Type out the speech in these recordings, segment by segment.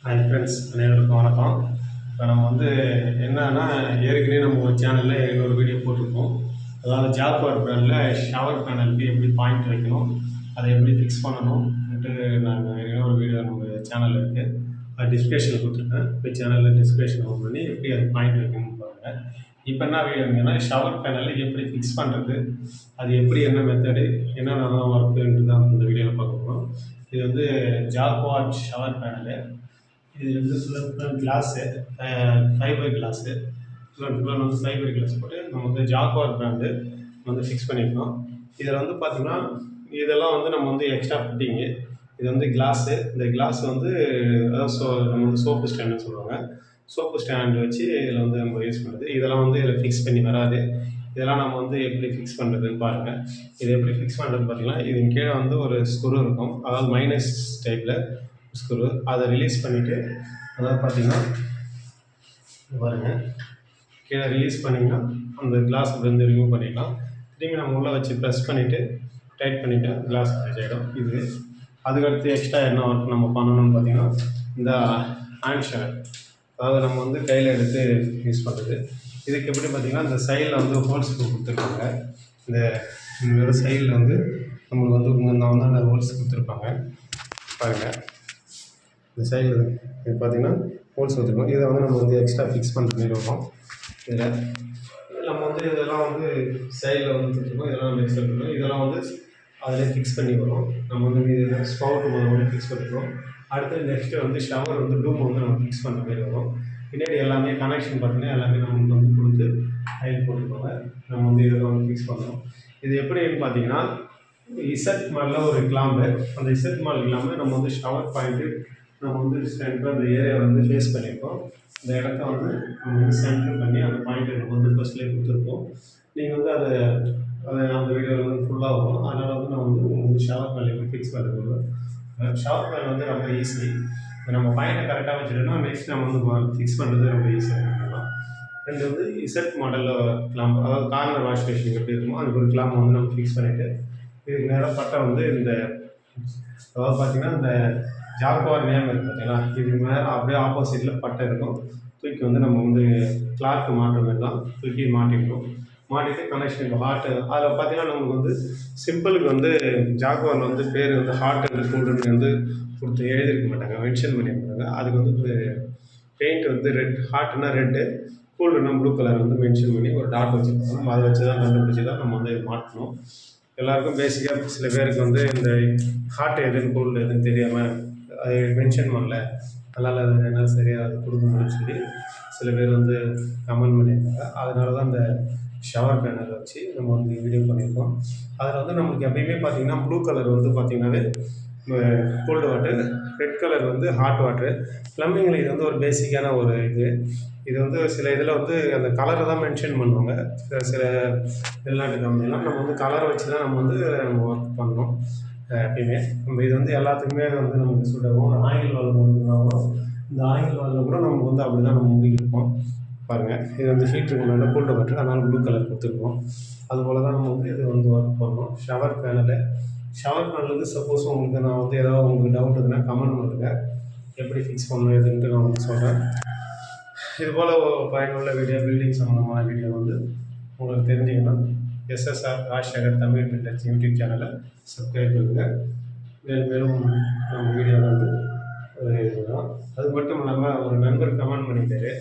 Hi friends, அனைவருக்கும் வணக்கம். இப்போ நம்ம வந்து என்னன்னா, ஏற்கனவே நம்ம ஒரு சேனலில் இன்னொரு வீடியோ போட்டிருக்கோம். அதாவது ஜாக்வார் பிராண்டில் ஷவர் பேனலுக்கு எப்படி பாயிண்ட் வைக்கணும், அதை எப்படி ஃபிக்ஸ் பண்ணணும்ன்ட்டு நாங்கள் இன்னொரு வீடியோ நம்ம சேனலில் இருக்குது. அது டிஸ்கிரிப்ஷனில் கொடுத்துருக்கேன். இப்போ சேனலில் டிஸ்கிரிப்ஷன் ஓப்பன் பண்ணி எப்படி அது பாயிண்ட் வைக்கணும்னு பாருங்கள். இப்போ என்ன வீடியோங்கன்னா, ஷவர் பேனலில் எப்படி ஃபிக்ஸ் பண்ணுறது, அது எப்படி என்ன மெத்தடு, என்னென்னலாம் ஒர்க்குன்ட்டு தான் இந்த வீடியோவில் பார்க்க போகிறோம். இது வந்து ஜாக்வார் ஷவர் பேனலு. இது வந்து ஃபுல்லாக கிளாஸு, ஃபைபர் கிளாஸு, ஃபுல்லாக வந்து ஃபைபர் கிளாஸ் போட்டு நம்ம வந்து ஜாக்வார் பிராண்டு வந்து ஃபிக்ஸ் பண்ணியிருக்கோம். இதில் வந்து பார்த்திங்கன்னா, இதெல்லாம் வந்து நம்ம வந்து எக்ஸ்ட்ரா ஃபிட்டிங்கு. இது வந்து கிளாஸு. இந்த கிளாஸ் வந்து அதாவது நம்ம வந்து சோப்பு ஸ்டாண்டுன்னு சொல்லுவாங்க. சோப்பு ஸ்டாண்டு வச்சு இதில் வந்து நம்ம யூஸ் பண்ணுறது. இதெல்லாம் வந்து இதில் ஃபிக்ஸ் பண்ணி வராது. இதெல்லாம் நம்ம வந்து எப்படி ஃபிக்ஸ் பண்ணுறதுன்னு பாருங்கள். இது எப்படி ஃபிக்ஸ் பண்ணுறதுன்னு பார்த்தீங்கன்னா, இது கீழே வந்து ஒரு ஸ்க்ரூ இருக்கும். அதாவது மைனஸ் டைப்பில் ஸ்க்ரூ. அதை ரிலீஸ் பண்ணிவிட்டு, அதாவது பார்த்தீங்கன்னா பாருங்கள், கீழே ரிலீஸ் பண்ணிங்கன்னா அந்த கிளாஸ் வந்து ரிமூவ் பண்ணிக்கலாம். திரும்பி நம்ம உள்ளே வச்சு ப்ரெஸ் பண்ணிவிட்டு டைட் பண்ணிவிட்டு கிளாஸ் அட்டாச் ஆகிடும். இது அதுக்கடுத்து எக்ஸ்ட்ரா என்ன ஒர்க் நம்ம பண்ணணும்னு பார்த்தீங்கன்னா, இந்த ஹேண்ட், அதாவது நம்ம வந்து கையில் எடுத்து யூஸ் பண்ணுறது. இதுக்கு எப்படி பார்த்திங்கன்னா, இந்த சைடில் வந்து ஹோல்ஸ் கொடுத்துருப்பாங்க. இந்த வெறும் சைடில் வந்து நம்மளுக்கு வந்து அந்த ஹோல்ஸ் கொடுத்துருப்பாங்க பாருங்கள். இந்த சைடில் இது பார்த்திங்கன்னா ஹோல்ஸ் கொடுத்துருக்கோம். இதை வந்து நம்ம வந்து எக்ஸ்ட்ரா ஃபிக்ஸ் பண்ணுற மாதிரி வரும். இதில் நம்ம வந்து இதெல்லாம் வந்து சைடில் வந்து கொடுத்துருக்கோம். இதெல்லாம் நம்ம எக்ஸ்ட்ரா கொடுத்துருக்கோம். இதெல்லாம் வந்து அதில் ஃபிக்ஸ் பண்ணி வரும். நம்ம வந்து இது ஸ்பவுட்டு வந்து ஃபிக்ஸ் பண்ணிக்கிறோம். அடுத்து நெக்ஸ்ட்டு வந்து ஷவர் வந்து டூம் வந்து நம்ம ஃபிக்ஸ் பண்ணுற மாதிரி வரும். பின்னாடி எல்லாமே கனெக்ஷன் பார்த்திங்கன்னா எல்லாமே நமக்கு வந்து கொடுத்து டைல் போட்டுருப்பாங்க. நம்ம வந்து இதெல்லாம் வந்து ஃபிக்ஸ் பண்ணுறோம். இது எப்படின்னு பார்த்தீங்கன்னா, இசட் மாடலில் ஒரு கிளாம்பு. அந்த இசட் மாடல் இல்லாமல் நம்ம வந்து ஷவர் பாயிண்ட்டு நம்ம வந்து சென்டர் அந்த ஏரியா வந்து ஃபேஸ் பண்ணியிருக்கோம். இந்த இடத்த வந்து நம்ம வந்து சென்டர் பண்ணி அந்த பாயிண்ட்டை நம்ம வந்து ஃபஸ்ட்லேயே கொடுத்துருக்கோம். நீங்கள் வந்து அதை அந்த வீடியோவில் வந்து ஃபுல்லாக வரும். அதனால் வந்து நான் வந்து உங்களுக்கு வந்து ஷவர் பேனல் எப்படி ஃபிக்ஸ் பண்ணுறது. ஷவர் பேனல் வந்து ரொம்ப ஈஸி. நம்ம பாயிண்ட்டை கரெக்டாக வச்சுட்டோம்னா நெக்ஸ்ட் நம்ம வந்து ஃபிக்ஸ் பண்ணுறது ரொம்ப ஈஸியாக பண்ணலாம். ரெண்டு வந்து இசட் மாடலில் கிளாம்ப், அதாவது கார்னர் வாஷ் மிஷின் எப்படி இருக்குமோ அதுக்கு ஒரு கிளாம்ப் வந்து நம்ம ஃபிக்ஸ் பண்ணிவிட்டு, இதுக்கு நேராக பட்டை வந்து இந்த அதாவது பார்த்திங்கன்னா இந்த ஜாக்வார் நேம் இருக்குது பார்த்தீங்களா, இதுக்கு மேலே அப்படியே ஆப்போசிட்டில் பட்டை இருக்கும். தூக்கி வந்து நம்ம வந்து கிளாக்கு மாட்டுற மாதிரி தான் தூக்கி மாட்டிக்கணும். மாட்டிட்டு கனெக்ஷன் இப்போ ஹாட்டு அதில் பார்த்தீங்கன்னா நமக்கு வந்து சிம்பிளுக்கு வந்து ஜாக்வாரில் வந்து பேர் வந்து ஹாட் அண்ட் கூல்டுன்னு வந்து கொடுத்து எழுதியிருக்க மாட்டாங்க, மென்ஷன் பண்ணியிருக்காங்க. அதுக்கு வந்து பெயிண்ட் வந்து ரெட், ஹாட்னா ரெட்டு, கூல்டுனா ப்ளூ கலர் வந்து மென்ஷன் பண்ணி ஒரு டாட் வச்சுருப்பாங்க. நம்ம அதை வச்சு தான் கண்டுபிடிச்சி தான் நம்ம வந்து மாட்டணும். எல்லாருக்கும் பேசிக்காக சில பேருக்கு வந்து இந்த ஹாட் எதுன்னு கூல்டு எதுன்னு தெரியாமல் அது மென்ஷன் பண்ணல, அதனால் அது என்ன சரியாக அது கொடுக்கணும்னு சொல்லி சில பேர் வந்து கமெண்ட் பண்ணியிருக்காங்க. அதனால தான் இந்த ஷவர் பேனலை வச்சு நம்ம வந்து வீடியோ பண்ணியிருக்கோம். அதில் வந்து நம்மளுக்கு எப்பயுமே பார்த்திங்கன்னா ப்ளூ கலர் வந்து பார்த்திங்கனாவே கோல்டு வாட்டர், ரெட் கலர் வந்து ஹாட் வாட்ரு. ப்ளம்பிங்கில் இது வந்து ஒரு பேசிக்கான ஒரு இது வந்து சில இதில் வந்து அந்த கலரை தான் மென்ஷன் பண்ணுவாங்க. சில வெளிநாட்டு கம்பெனிலாம் நம்ம வந்து கலரை வச்சு தான் நம்ம வந்து நம்ம ஒர்க் பண்ணணும். எப்பயுமே நம்ம இது வந்து எல்லாத்துக்குமே வந்து நமக்கு சூட்டாகும். ஆயில் வால்வு முடிக்கணும், இந்த ஆயில் வால்வில் கூட நமக்கு வந்து அப்படி தான் நம்ம முடிக்கிருப்போம் பாருங்கள். இது வந்து ஹீட்டருக்கு மேலே கோல்டு வாட்டர், அதனால் ப்ளூ கலர் கொடுத்துருக்கோம். அதுபோல் தான் நம்ம வந்து இது வந்து ஒர்க் பண்ணணும். ஷவர் பேனல் வந்து சப்போஸ் உங்களுக்கு நான் வந்து ஏதாவது உங்களுக்கு டவுட் இருக்குன்னா கமெண்ட் பண்ணுங்கள், எப்படி ஃபிக்ஸ் பண்ணணும் எதுன்ட்டு நான் வந்து சொல்கிறேன். இதுபோல் பயனுள்ள வீடியோ, பில்டிங் சம்மந்தமான வீடியோ வந்து உங்களுக்கு தெரிஞ்சிங்கன்னா SSR Rajasekar Tamil builders YouTube சேனலை சப்ஸ்கிரைப் பண்ணுங்கள். மேலும் நம்ம வீடியோ வந்து இதுதான். அது மட்டும் இல்லாமல் ஒரு நண்பர் கமெண்ட் பண்ணிட்டாரு,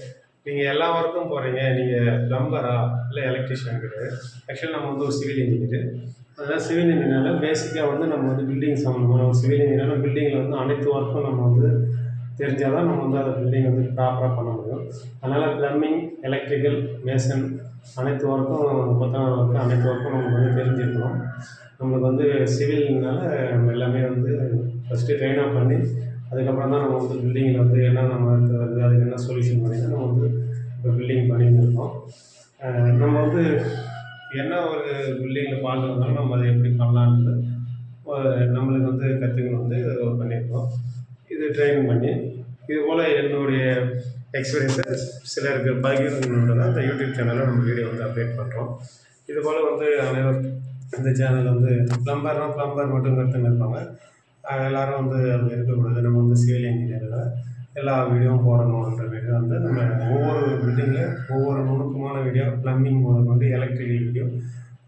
நீங்கள் எல்லா ஒர்க்கும் போகிறீங்க, நீங்கள் ப்ளம்பரா இல்லை எலக்ட்ரிஷியன் கிடையாது. ஆக்சுவலி நம்ம வந்து ஒரு சிவில் இன்ஜினியர். அதனால் சிவில் இன்ஜினியரில் பேசிக்காக வந்து நம்ம வந்து பில்டிங் சம்மந்தமான ஒரு சிவில் இன்ஜினியர் பில்டிங்கில் வந்து அனைத்து ஒர்க்கும் நம்ம வந்து தெரிஞ்சால் தான் நம்ம வந்து அந்த பில்டிங் வந்து ப்ராப்பராக பண்ண முடியும். அதனால் ப்ளம்பிங், எலக்ட்ரிக்கல், மேசன் அனைத்து ஒர்க்கும், கொத்தனார் ஒர்க்கு அனைத்து ஒர்க்கும் நமக்கு வந்து தெரிஞ்சிருக்கணும். நம்மளுக்கு வந்து சிவில்னால நம்ம எல்லாமே வந்து ஃபஸ்ட்டு ட்ரெயின் அப் பண்ணி அதுக்கப்புறம் தான் நம்ம வந்து பில்டிங்கில் வந்து என்ன நம்ம வருது அதுக்கு என்ன சொல்யூஷன் பண்ணி தான் நம்ம வந்து இப்போ பில்டிங் பண்ணிட்டு இருக்கோம். நம்ம வந்து என்ன ஒரு பில்டிங்கில் ஃபால்ட் வந்தாலும் நம்ம அதை எப்படி பண்ணலான்றது நம்மளுக்கு வந்து கற்றுக்கணும் வந்து பண்ணியிருக்கோம். இது ட்ரைனிங் பண்ணி இதுபோல் என்னுடைய எக்ஸ்பீரியன்ஸை சிலருக்கு பகிர்ந்துன்றதை அந்த யூடியூப் சேனலில் நம்ம வீடியோ வந்து அப்டேட் பண்ணுறோம். இதுபோல் வந்து அனைவரும் இந்த சேனல் வந்து ப்ளம்பர் மட்டும் கற்றுன்னு இருப்பாங்க. எல்லோரும் வந்து அப்படி இருக்கக்கூடாது. நம்ம வந்து சிவில் இன்ஜினியரில் எல்லா வீடியோவும் போடணுன்ற வீடியோ வந்து நம்ம ஒவ்வொரு பில்டிங்கில் ஒவ்வொரு நுணுக்கமான வீடியோ ப்ளம்பிங் முதல் கொண்டு எலக்ட்ரிக்கல் வீடியோ,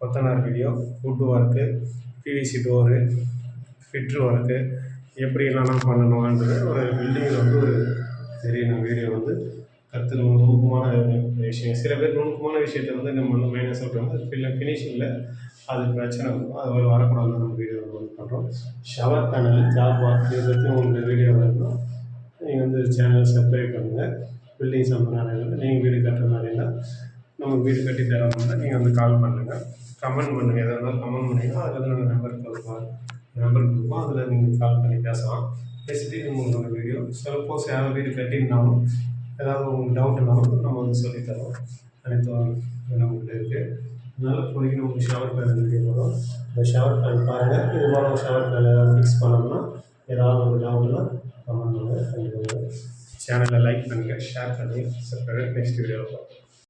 கொத்தனார் video, would work, PVC door, fitter work எப்படி என்னென்ன பண்ணணுன்றது ஒரு பில்டிங்கில் வந்து ஒரு தெரியணும் வீடியோ வந்து கற்றுக்கணும். நுணுக்கமான விஷயம் சில பேர் நுணுக்கமான விஷயத்த வந்து நம்ம வந்து மைனஸாக விட்டுருவாங்க. ஃபினிஷிங்கில் அது பிரச்சனை இருக்கும். அது வரக்கூடாதுன்னு நம்ம வீடியோ வந்து பண்ணுறோம். ஷவர் பேனல், ஜாப் ஒர்க் இதை பற்றி உங்களுக்கு வீடியோ வேணும்னா நீங்கள் வந்து சேனல் சப்ஸ்கிரைப் பண்ணுங்கள். பில்டிங் சம்மந்தமான நீங்கள் வீடு கட்டுற மாதிரி இருந்தால் நம்ம வீடு கட்டி தரோம்னா நீங்கள் வந்து கால் பண்ணுங்கள், கமெண்ட் பண்ணுங்கள். எதாக இருந்தாலும் கமெண்ட் பண்ணிங்கன்னா அதில் வந்து நாங்கள் நம்பர் கொடுப்போம். அதில் நீங்கள் கால் பண்ணி பேசலாம். பேசிட்டு உங்களோட வீடியோ சப்போஸ் யாராவது வீடு கட்டியிருந்தாலும் ஏதாவது உங்களுக்கு டவுட்னாலும் நம்ம வந்து சொல்லித்தரோம். அனைத்தும் நம்மகிட்ட இருக்குது. அதனால் இப்போதைக்கு நமக்கு ஷவர் பேனல் வீடியோ வரும். இந்த ஷவர் பேனல் பாருங்கள். இது போல் ஒரு ஷவர் பேனல் ஃபிக்ஸ் பண்ணோம்னா ஏதாவது ஒரு டவுட்னா கமெண்ட் பண்ணுங்கள். கண்டிப்பாக சேனலை லைக் பண்ணுங்கள், ஷேர் பண்ணுங்கள், சப்ஸ்கிரைப். நெக்ஸ்ட் வீடியோவில் பார்ப்போம்.